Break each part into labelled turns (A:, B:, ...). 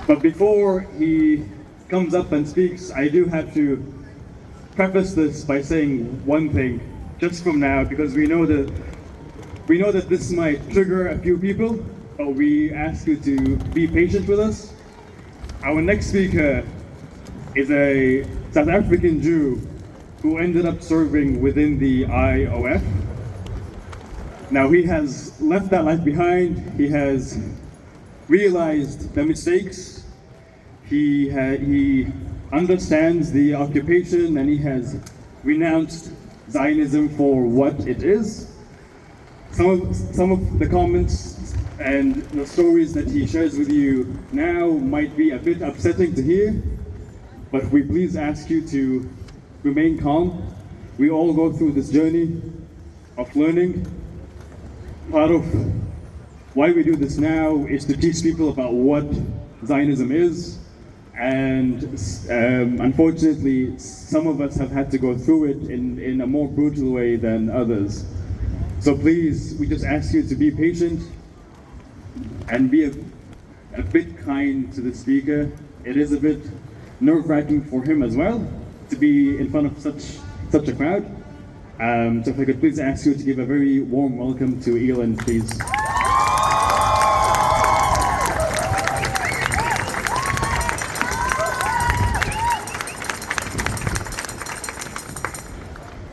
A: But before he comes up and speaks, I do have to preface this by saying one thing, just from now, because we know that this might trigger a few people, but we ask you to be patient with us. Our next speaker is a South African Jew who ended up serving within the IOF. Now he has left that life behind. He has realized the mistakes. He understands the occupation, and he has renounced Zionism for what it is. Some of the comments and the stories that he shares with you now might be a bit upsetting to hear, but we please ask you to remain calm. We all go through this journey of learning. Part of why we do this now is to teach people about what Zionism is, and unfortunately some of us have had to go through it in a more brutal way than others. So please, we just ask you to be patient and be a bit kind to the speaker. It is a bit nerve-wracking for him as well to be in front of such a crowd. So if I could please ask you to give a very warm welcome to Elan, please.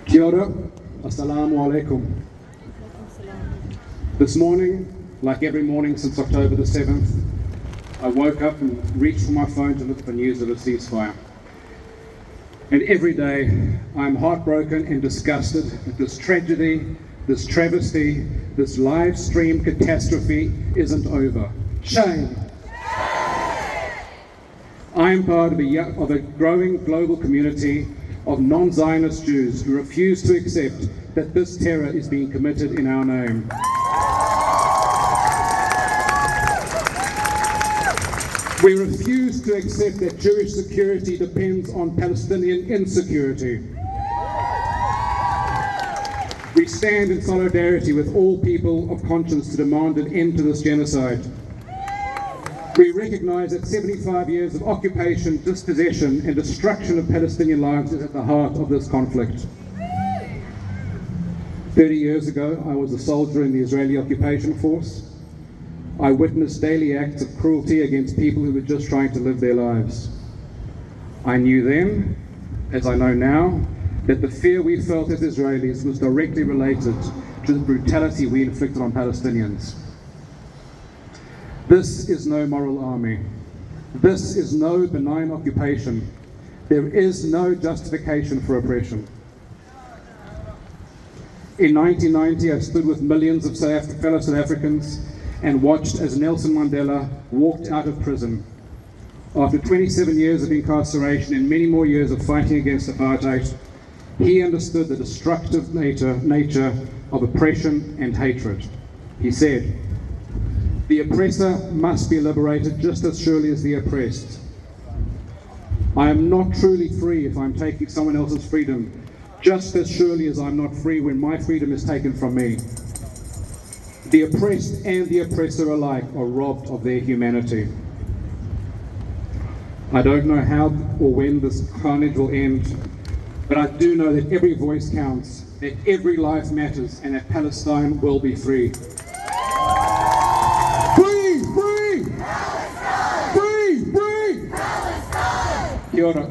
B: Kia ora, assalamu alaikum. This morning, like every morning since October the 7th, I woke up and reached for my phone to look for news of a ceasefire. And every day, I'm heartbroken and disgusted that this tragedy, this travesty, this live stream catastrophe isn't over. Shame! I am part of a growing global community of non-Zionist Jews who refuse to accept that this terror is being committed in our name. We refuse to accept that Jewish security depends on Palestinian insecurity. We stand in solidarity with all people of conscience to demand an end to this genocide. We recognize that 75 years of occupation, dispossession, and destruction of Palestinian lives is at the heart of this conflict. 30 years ago, I was a soldier in the Israeli occupation force. I witnessed daily acts of cruelty against people who were just trying to live their lives. I knew then, as I know now, that the fear we felt as Israelis was directly related to the brutality we inflicted on Palestinians. This is no moral army. This is no benign occupation. There is no justification for oppression. In 1990, I stood with millions of fellow South Africans and watched as Nelson Mandela walked out of prison. After 27 years of incarceration and many more years of fighting against apartheid, he understood the destructive nature of oppression and hatred. He said, "The oppressor must be liberated just as surely as the oppressed. I am not truly free if I'm taking someone else's freedom, just as surely as I'm not free when my freedom is taken from me. The oppressed and the oppressor alike are robbed of their humanity." I don't know how or when this carnage will end, but I do know that every voice counts, that every life matters, and that Palestine will be free. Free! Free! Palestine! Free! Free! Palestine! Kia ora.